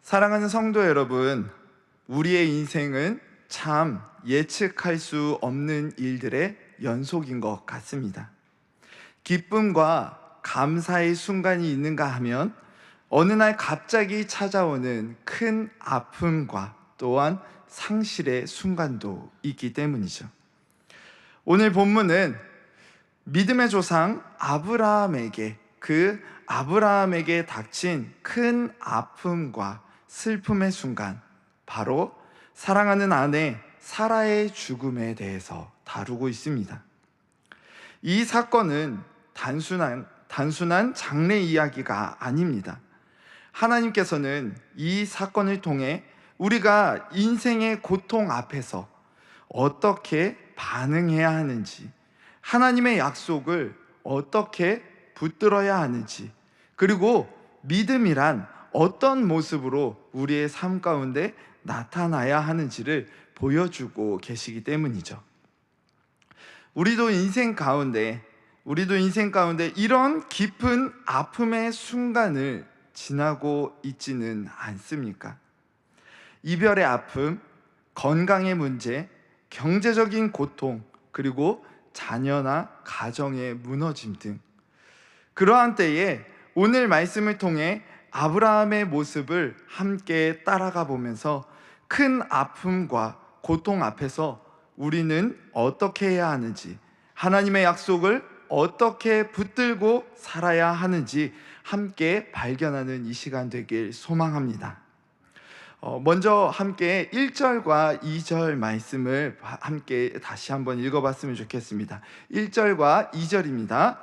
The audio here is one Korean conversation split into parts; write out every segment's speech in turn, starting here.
사랑하는 성도 여러분, 우리의 인생은 참 예측할 수 없는 일들의 연속인 것 같습니다. 기쁨과 감사의 순간이 있는가 하면 어느 날 갑자기 찾아오는 큰 아픔과 또한 상실의 순간도 있기 때문이죠. 오늘 본문은 믿음의 조상 아브라함에게 닥친 큰 아픔과 슬픔의 순간, 바로 사랑하는 아내 사라의 죽음에 대해서 다루고 있습니다. 이 사건은 단순한 장래 이야기가 아닙니다. 하나님께서는 이 사건을 통해 우리가 인생의 고통 앞에서 어떻게 반응해야 하는지, 하나님의 약속을 어떻게 붙들어야 하는지, 그리고 믿음이란 어떤 모습으로 우리의 삶 가운데 나타나야 하는지를 보여주고 계시기 때문이죠. 우리도 인생 가운데 이런 깊은 아픔의 순간을 지나고 있지는 않습니까? 이별의 아픔, 건강의 문제, 경제적인 고통, 그리고 자녀나 가정의 무너짐 등, 그러한 때에 오늘 말씀을 통해 아브라함의 모습을 함께 따라가 보면서 큰 아픔과 고통 앞에서 우리는 어떻게 해야 하는지, 하나님의 약속을 어떻게 붙들고 살아야 하는지 함께 발견하는 이 시간 되길 소망합니다. 먼저 함께 1절과 2절 말씀을 함께 다시 한번 읽어봤으면 좋겠습니다. 1절과 2절입니다.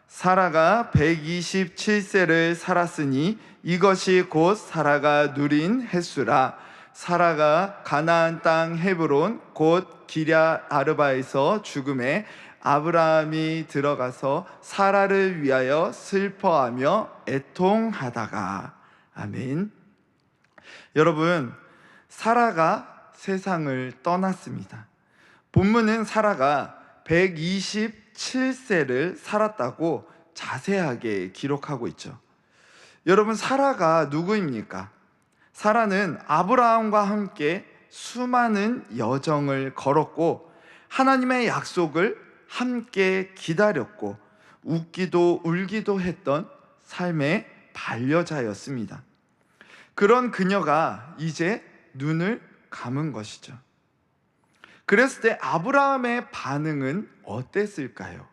사라가 127세를 살았으니 이것이 곧 사라가 누린 횟수라. 사라가 가나안 땅 헤브론 곧 기럇 아르바에서 죽음에 아브라함이 들어가서 사라를 위하여 슬퍼하며 애통하다가. 아멘. 여러분, 사라가 세상을 떠났습니다. 본문은 사라가 127세를 살았다고 자세하게 기록하고 있죠. 여러분, 사라가 누구입니까? 사라는 아브라함과 함께 수많은 여정을 걸었고 하나님의 약속을 함께 기다렸고 웃기도 울기도 했던 삶의 반려자였습니다. 그런 그녀가 이제 눈을 감은 것이죠. 그랬을 때 아브라함의 반응은 어땠을까요?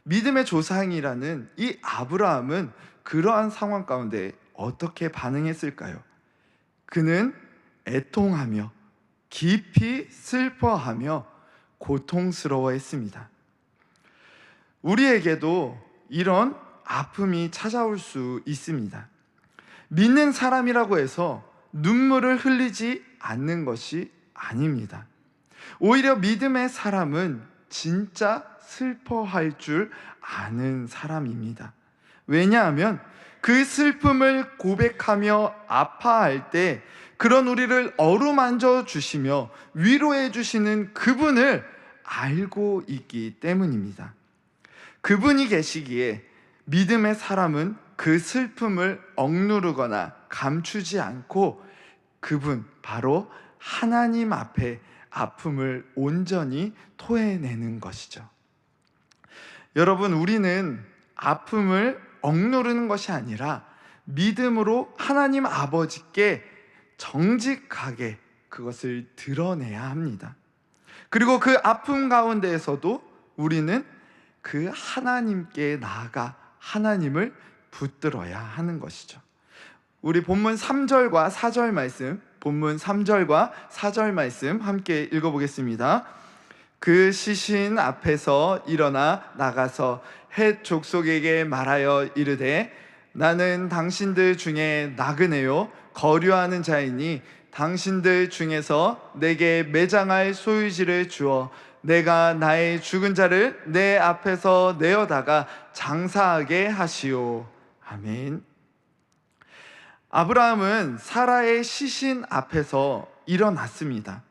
믿음의 조상이라는 이 아브라함은 그러한 상황 가운데 어떻게 반응했을까요? 그는 애통하며 깊이 슬퍼하며 고통스러워했습니다. 우리에게도 이런 아픔이 찾아올 수 있습니다. 믿는 사람이라고 해서 눈물을 흘리지 않는 것이 아닙니다. 오히려 믿음의 사람은 진짜 슬퍼할 줄 아는 사람입니다. 왜냐하면 그 슬픔을 고백하며 아파할 때 그런 우리를 어루만져 주시며 위로해 주시는 그분을 알고 있기 때문입니다. 그분이 계시기에 믿음의 사람은 그 슬픔을 억누르거나 감추지 않고 그분, 바로 하나님 앞에 아픔을 온전히 토해내는 것이죠. 여러분, 우리는 아픔을 억누르는 것이 아니라 믿음으로 하나님 아버지께 정직하게 그것을 드러내야 합니다. 그리고 그 아픔 가운데에서도 우리는 그 하나님께 나아가 하나님을 붙들어야 하는 것이죠. 우리 본문 3절과 4절 말씀 함께 읽어보겠습니다. 그 시신 앞에서 일어나 나가서 헷 족속에게 말하여 이르되 나는 당신들 중에 나그네요 거류하는 자이니 당신들 중에서 내게 매장할 소유지를 주어 내가 나의 죽은 자를 내 앞에서 내어다가 장사하게 하시오. 아멘. 아브라함은 사라의 시신 앞에서 일어났습니다.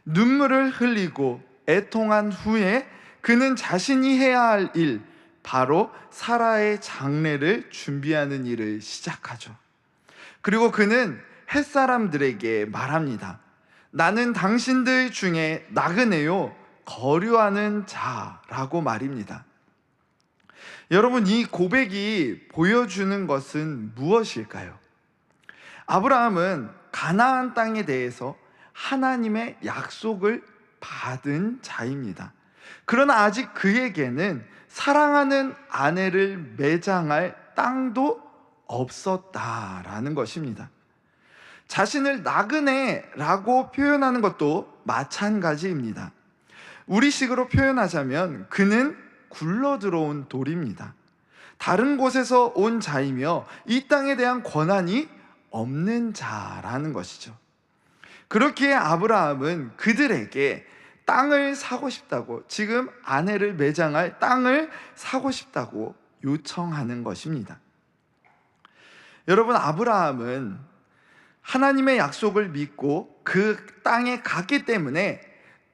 눈물을 흘리고 애통한 후에 그는 자신이 해야 할 일, 바로 사라의 장례를 준비하는 일을 시작하죠. 그리고 그는 햇사람들에게 말합니다. 나는 당신들 중에 나그네요, 거류하는 자라고 말입니다. 여러분, 이 고백이 보여주는 것은 무엇일까요? 아브라함은 가나안 땅에 대해서 하나님의 약속을 받은 자입니다. 그러나 아직 그에게는 사랑하는 아내를 매장할 땅도 없었다라는 것입니다. 자신을 나그네라고 표현하는 것도 마찬가지입니다. 우리식으로 표현하자면 그는 굴러 들어온 돌입니다. 다른 곳에서 온 자이며 이 땅에 대한 권한이 없는 자라는 것이죠. 그렇기에 아브라함은 그들에게 땅을 사고 싶다고, 지금 아내를 매장할 땅을 사고 싶다고 요청하는 것입니다. 여러분, 아브라함은 하나님의 약속을 믿고 그 땅에 갔기 때문에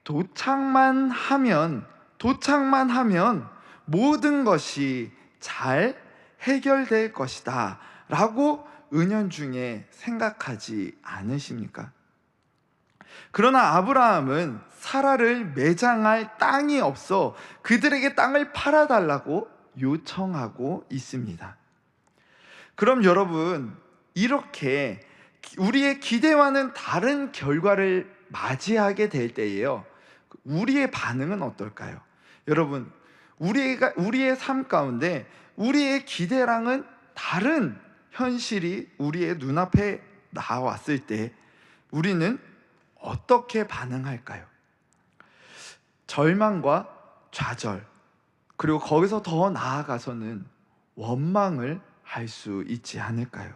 도착만 하면 모든 것이 잘 해결될 것이다 라고 은연중에 생각하지 않으십니까? 그러나 아브라함은 사라를 매장할 땅이 없어 그들에게 땅을 팔아달라고 요청하고 있습니다. 그럼 여러분, 이렇게 우리의 기대와는 다른 결과를 맞이하게 될 때에요, 우리의 반응은 어떨까요? 여러분, 우리의 삶 가운데 우리의 기대랑은 다른 현실이 우리의 눈앞에 나왔을 때 우리는 어떻게 반응할까요? 절망과 좌절, 그리고 거기서 더 나아가서는 원망을 할 수 있지 않을까요?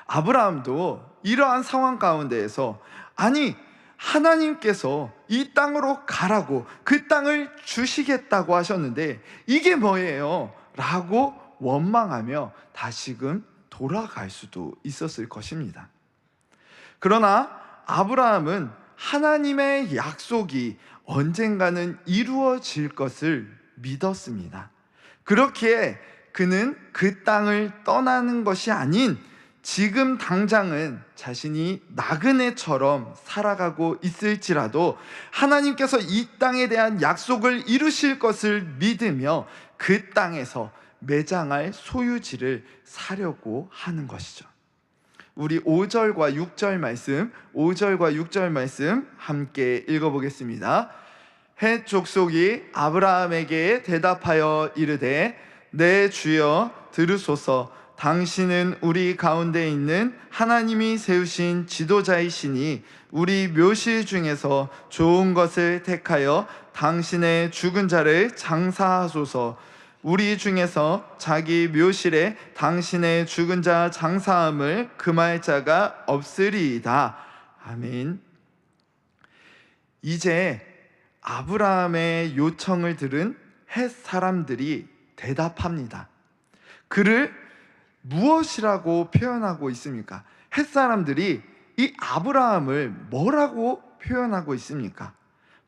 아브라함도 이러한 상황 가운데에서, 아니, 하나님께서 이 땅으로 가라고, 그 땅을 주시겠다고 하셨는데 이게 뭐예요? 라고 원망하며 다시금 돌아갈 수도 있었을 것입니다. 그러나 아브라함은 하나님의 약속이 언젠가는 이루어질 것을 믿었습니다. 그렇기에 그는 그 땅을 떠나는 것이 아닌 지금 당장은 자신이 나그네처럼 살아가고 있을지라도 하나님께서 이 땅에 대한 약속을 이루실 것을 믿으며 그 땅에서 매장할 소유지를 사려고 하는 것이죠. 우리 5절과 6절 말씀 함께 읽어보겠습니다. 헷 족속이 아브라함에게 대답하여 이르되, 내 주여 들으소서. 당신은 우리 가운데 있는 하나님이 세우신 지도자이시니 우리 묘실 중에서 좋은 것을 택하여 당신의 죽은 자를 장사하소서. 우리 중에서 자기 묘실에 당신의 죽은 자 장사함을 금할 자가 없으리이다. 아멘. 이제 아브라함의 요청을 들은 헷 사람들이 대답합니다. 그를 무엇이라고 표현하고 있습니까? 헷 사람들이 이 아브라함을 뭐라고 표현하고 있습니까?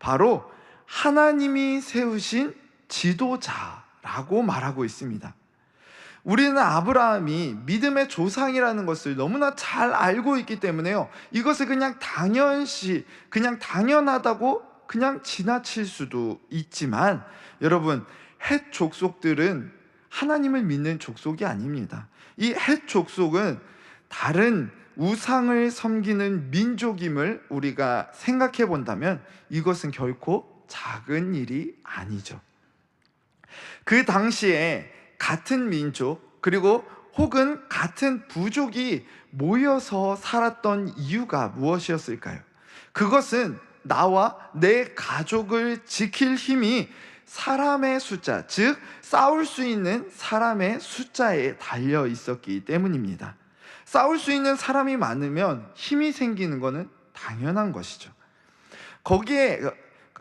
바로 하나님이 세우신 지도자라고 말하고 있습니다. 우리는 아브라함이 믿음의 조상이라는 것을 너무나 잘 알고 있기 때문에요, 이것을 그냥 당연하다고 그냥 지나칠 수도 있지만, 여러분, 헷 족속들은 하나님을 믿는 족속이 아닙니다. 이 헷 족속은 다른 우상을 섬기는 민족임을 우리가 생각해 본다면 이것은 결코 작은 일이 아니죠. 그 당시에 같은 민족, 그리고 혹은 같은 부족이 모여서 살았던 이유가 무엇이었을까요? 그것은 나와 내 가족을 지킬 힘이 사람의 숫자, 즉 싸울 수 있는 사람의 숫자에 달려 있었기 때문입니다. 싸울 수 있는 사람이 많으면 힘이 생기는 것은 당연한 것이죠. 거기에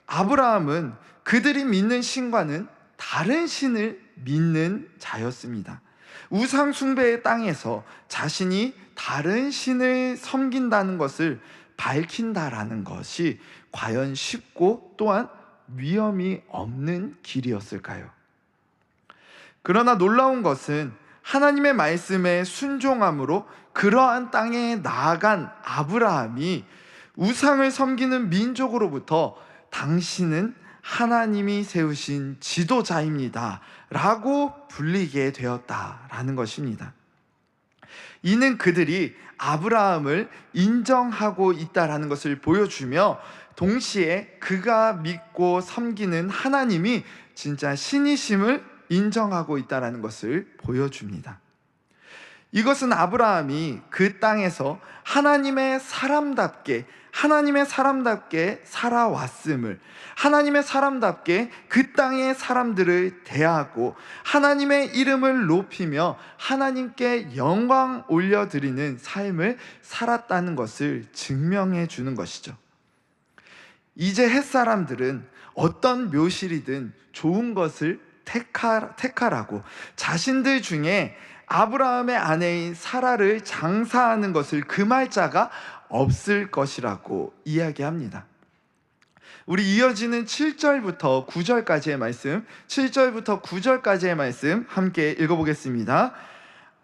아브라함은 그들이 믿는 신과는 다른 신을 믿는 자였습니다. 우상 숭배의 땅에서 자신이 다른 신을 섬긴다는 것을 밝힌다라는 것이 과연 쉽고 또한 위험이 없는 길이었을까요? 그러나 놀라운 것은 하나님의 말씀에 순종함으로 그러한 땅에 나아간 아브라함이 우상을 섬기는 민족으로부터 당신은 하나님이 세우신 지도자입니다 라고 불리게 되었다라는 것입니다. 이는 그들이 아브라함을 인정하고 있다라는 것을 보여주며 동시에 그가 믿고 섬기는 하나님이 진짜 신이심을 인정하고 있다라는 것을 보여줍니다. 이것은 아브라함이 그 땅에서 하나님의 사람답게 살아왔음을, 하나님의 사람답게 그 땅의 사람들을 대하고 하나님의 이름을 높이며 하나님께 영광 올려드리는 삶을 살았다는 것을 증명해 주는 것이죠. 이제 햇사람들은 어떤 묘실이든 좋은 것을 택하라고 자신들 중에 아브라함의 아내인 사라를 장사하는 것을 금할 자가 없을 것이라고 이야기합니다. 우리 이어지는 7절부터 9절까지의 말씀, 7절부터 9절까지의 말씀 함께 읽어보겠습니다.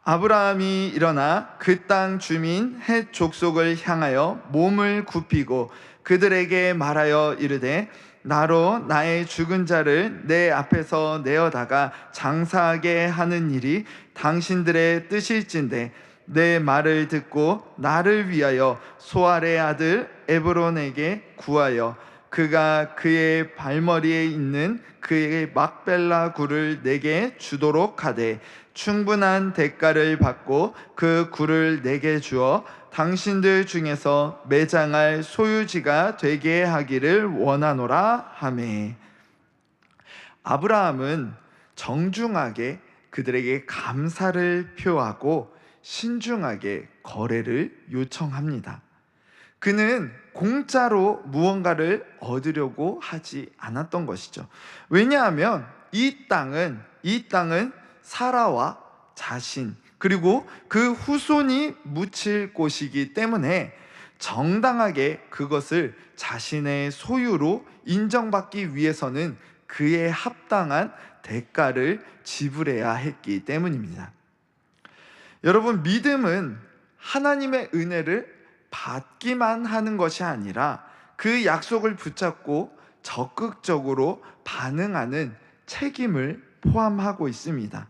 아브라함이 일어나 그 땅 주민 헷 족속을 향하여 몸을 굽히고 그들에게 말하여 이르되 나로 나의 죽은 자를 내 앞에서 내어다가 장사하게 하는 일이 당신들의 뜻일진데 내 말을 듣고 나를 위하여 소알의 아들 에브론에게 구하여 그가 그의 발머리에 있는 그의 막벨라 굴을 내게 주도록 하되 충분한 대가를 받고 그 굴을 내게 주어 당신들 중에서 매장할 소유지가 되게 하기를 원하노라 하매. 아브라함은 정중하게 그들에게 감사를 표하고 신중하게 거래를 요청합니다. 그는 공짜로 무언가를 얻으려고 하지 않았던 것이죠. 왜냐하면 이 땅은 사라와 자신 그리고 그 후손이 묻힐 곳이기 때문에 정당하게 그것을 자신의 소유로 인정받기 위해서는 그에 합당한 대가를 지불해야 했기 때문입니다. 여러분, 믿음은 하나님의 은혜를 받기만 하는 것이 아니라 그 약속을 붙잡고 적극적으로 반응하는 책임을 포함하고 있습니다.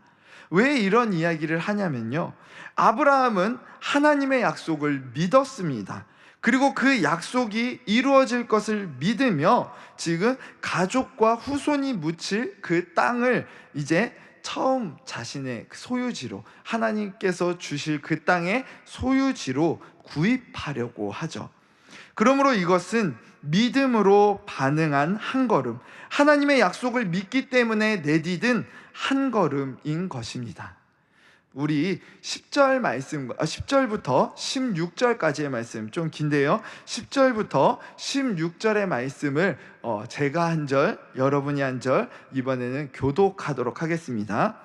왜 이런 이야기를 하냐면요, 아브라함은 하나님의 약속을 믿었습니다. 그리고 그 약속이 이루어질 것을 믿으며 지금 가족과 후손이 묻힐 그 땅을 이제 처음 자신의 소유지로, 하나님께서 주실 그 땅의 소유지로 구입하려고 하죠. 그러므로 이것은 믿음으로 반응한 한 걸음, 하나님의 약속을 믿기 때문에 내디딘 한 걸음인 것입니다. 우리 10절부터 16절까지의 말씀, 좀 긴데요, 10절부터 16절의 말씀을 제가 한 절, 여러분이 한 절, 이번에는 교독하도록 하겠습니다.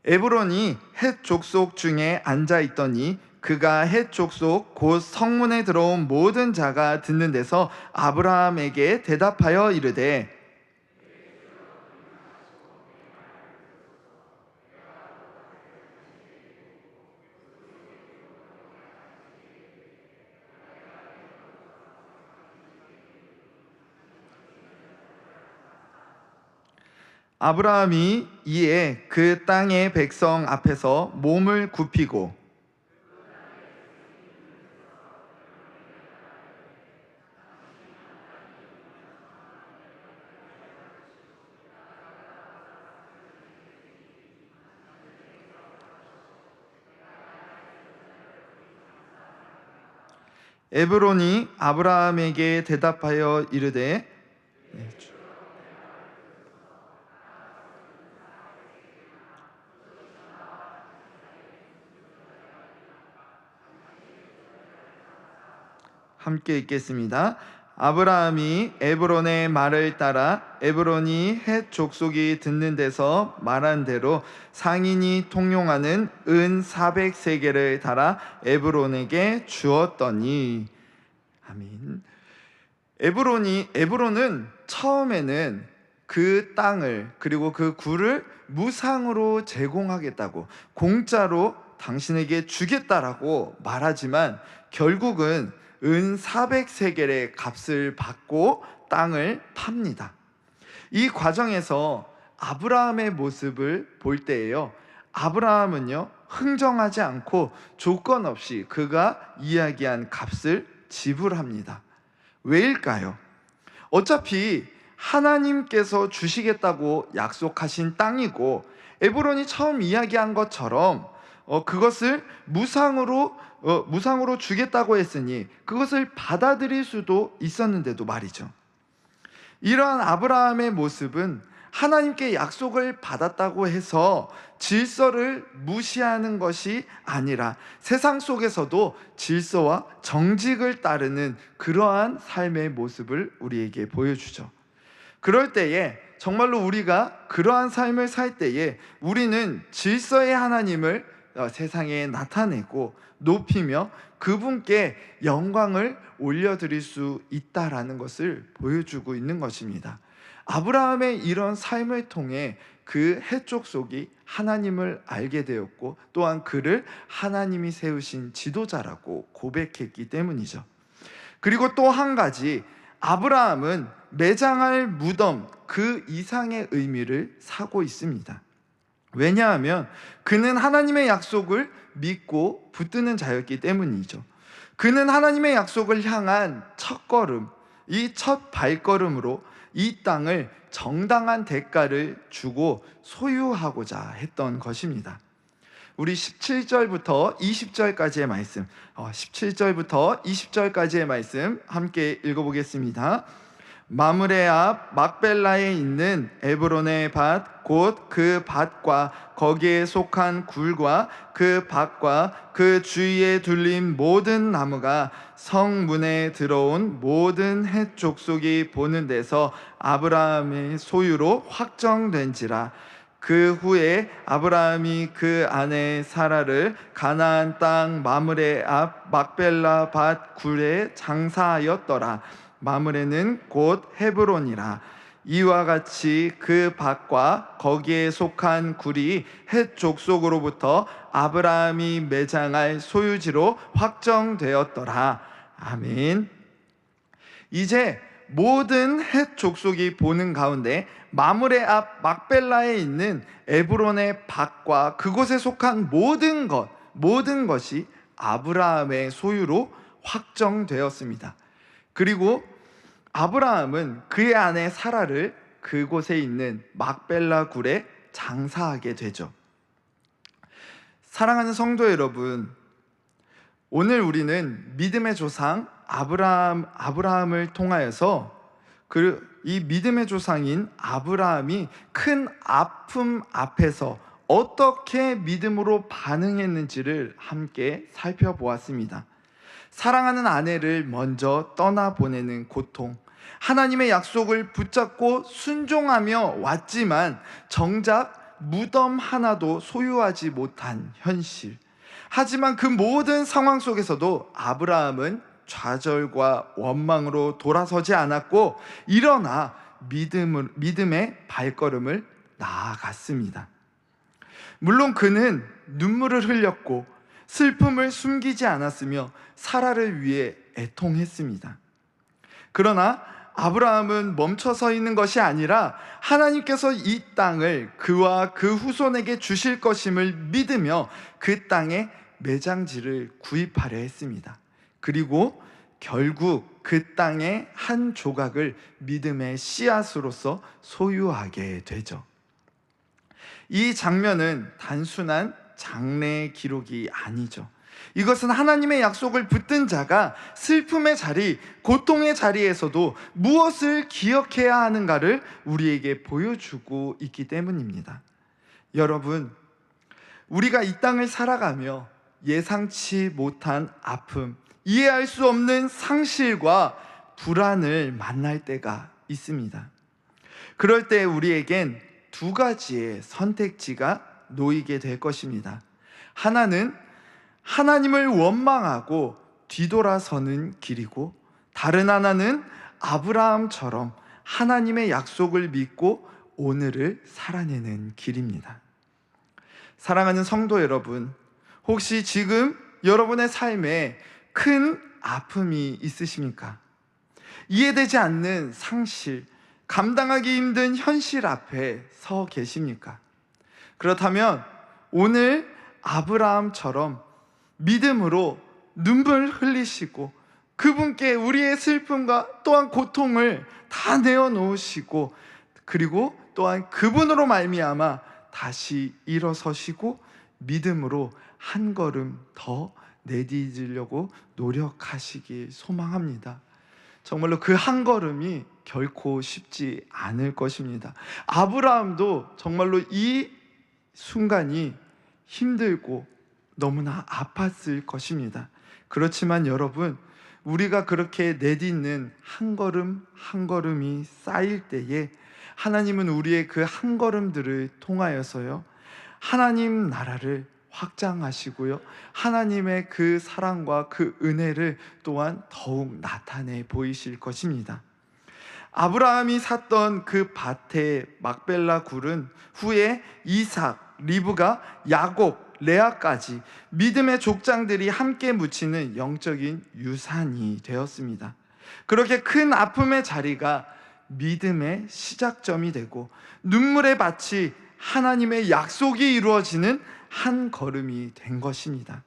에브론이 헷 족속 중에 앉아 있더니 그가 헷 족속 곧 성문에 들어온 모든 자가 듣는 데서 아브라함에게 대답하여 이르되 아브라함이 이에 그 땅의 백성 앞에서 몸을 굽히고 에브론이 아브라함에게 대답하여 이르되 함께 읽겠습니다. 아브라함이 에브론의 말을 따라 에브론이 헷 족속이 듣는 데서 말한 대로 상인이 통용하는 은 400세겔을 달아 에브론에게 주었더니. 아멘. 에브론은 처음에는 그 땅을 그리고 그 굴을 무상으로 제공하겠다고, 공짜로 당신에게 주겠다라고 말하지만 결국은 은 400세겔의 값을 받고 땅을 팝니다. 이 과정에서 아브라함의 모습을 볼 때에요, 아브라함은요 흥정하지 않고 조건 없이 그가 이야기한 값을 지불합니다. 왜일까요? 어차피 하나님께서 주시겠다고 약속하신 땅이고, 에브론이 처음 이야기한 것처럼 그것을 무상으로 주겠다고 했으니 그것을 받아들일 수도 있었는데도 말이죠. 이러한 아브라함의 모습은 하나님께 약속을 받았다고 해서 질서를 무시하는 것이 아니라 세상 속에서도 질서와 정직을 따르는 그러한 삶의 모습을 우리에게 보여주죠. 그럴 때에 정말로 우리가 그러한 삶을 살 때에 우리는 질서의 하나님을 세상에 나타내고 높이며 그분께 영광을 올려드릴 수 있다라는 것을 보여주고 있는 것입니다. 아브라함의 이런 삶을 통해 그 해족속이 하나님을 알게 되었고, 또한 그를 하나님이 세우신 지도자라고 고백했기 때문이죠. 그리고 또 한 가지, 아브라함은 매장할 무덤 그 이상의 의미를 사고 있습니다. 왜냐하면 그는 하나님의 약속을 믿고 붙드는 자였기 때문이죠. 그는 하나님의 약속을 향한 첫걸음, 이 첫 발걸음으로 이 땅을 정당한 대가를 주고 소유하고자 했던 것입니다. 우리 17절부터 20절까지의 말씀, 17절부터 20절까지의 말씀 함께 읽어보겠습니다. 마므레 앞 막벨라에 있는 에브론의 밭 곧 그 밭과 거기에 속한 굴과 그 밭과 그 주위에 둘린 모든 나무가 성문에 들어온 모든 헷 족속이 보는 데서 아브라함의 소유로 확정된지라. 그 후에 아브라함이 그 아내 사라를 가나안 땅 마므레 앞 막벨라 밭 굴에 장사하였더라. 마므레는 곧 헤브론이라. 이와 같이 그 밭과 거기에 속한 굴이 헷 족속으로부터 아브라함이 매장할 소유지로 확정되었더라. 아멘. 이제 모든 헷 족속이 보는 가운데 마므레 앞 막벨라에 있는 에브론의 밭과 그곳에 속한 모든 것이 아브라함의 소유로 확정되었습니다. 그리고 아브라함은 그의 아내 사라를 그곳에 있는 막벨라 굴에 장사하게 되죠. 사랑하는 성도 여러분, 오늘 우리는 믿음의 조상 아브라함을 통하여서 이 믿음의 조상인 아브라함이 큰 아픔 앞에서 어떻게 믿음으로 반응했는지를 함께 살펴보았습니다. 사랑하는 아내를 먼저 떠나보내는 고통, 하나님의 약속을 붙잡고 순종하며 왔지만 정작 무덤 하나도 소유하지 못한 현실. 하지만 그 모든 상황 속에서도 아브라함은 좌절과 원망으로 돌아서지 않았고 일어나 믿음의 발걸음을 나아갔습니다. 물론 그는 눈물을 흘렸고 슬픔을 숨기지 않았으며 사라를 위해 애통했습니다. 그러나 아브라함은 멈춰서 있는 것이 아니라 하나님께서 이 땅을 그와 그 후손에게 주실 것임을 믿으며 그 땅에 매장지를 구입하려 했습니다. 그리고 결국 그 땅의 한 조각을 믿음의 씨앗으로서 소유하게 되죠. 이 장면은 단순한 장래의 기록이 아니죠. 이것은 하나님의 약속을 붙든 자가 슬픔의 자리, 고통의 자리에서도 무엇을 기억해야 하는가를 우리에게 보여주고 있기 때문입니다. 여러분, 우리가 이 땅을 살아가며 예상치 못한 아픔, 이해할 수 없는 상실과 불안을 만날 때가 있습니다. 그럴 때 우리에겐 두 가지의 선택지가 놓이게 될 것입니다. 하나는 하나님을 원망하고 뒤돌아서는 길이고, 다른 하나는 아브라함처럼 하나님의 약속을 믿고 오늘을 살아내는 길입니다. 사랑하는 성도 여러분, 혹시 지금 여러분의 삶에 큰 아픔이 있으십니까? 이해되지 않는 상실, 감당하기 힘든 현실 앞에 서 계십니까? 그렇다면 오늘 아브라함처럼 믿음으로 눈물 흘리시고 그분께 우리의 슬픔과 또한 고통을 다 내어놓으시고, 그리고 또한 그분으로 말미암아 다시 일어서시고 믿음으로 한 걸음 더 내디디려고 노력하시길 소망합니다. 정말로 그 한 걸음이 결코 쉽지 않을 것입니다. 아브라함도 정말로 이 순간이 힘들고 너무나 아팠을 것입니다. 그렇지만 여러분, 우리가 그렇게 내딛는 한 걸음 한 걸음이 쌓일 때에 하나님은 우리의 그 한 걸음들을 통하여서요, 하나님 나라를 확장하시고요, 하나님의 그 사랑과 그 은혜를 또한 더욱 나타내 보이실 것입니다. 아브라함이 샀던 그 밭의 막벨라 굴은 후에 이삭, 리브가, 야곱, 레아까지 믿음의 족장들이 함께 묻히는 영적인 유산이 되었습니다. 그렇게 큰 아픔의 자리가 믿음의 시작점이 되고 눈물의 밭이 하나님의 약속이 이루어지는 한 걸음이 된 것입니다.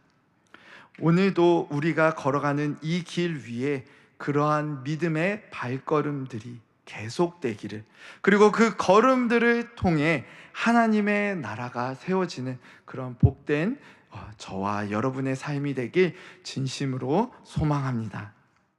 오늘도 우리가 걸어가는 이 길 위에 그러한 믿음의 발걸음들이 계속되기를, 그리고 그 걸음들을 통해 하나님의 나라가 세워지는 그런 복된 저와 여러분의 삶이 되길 진심으로 소망합니다.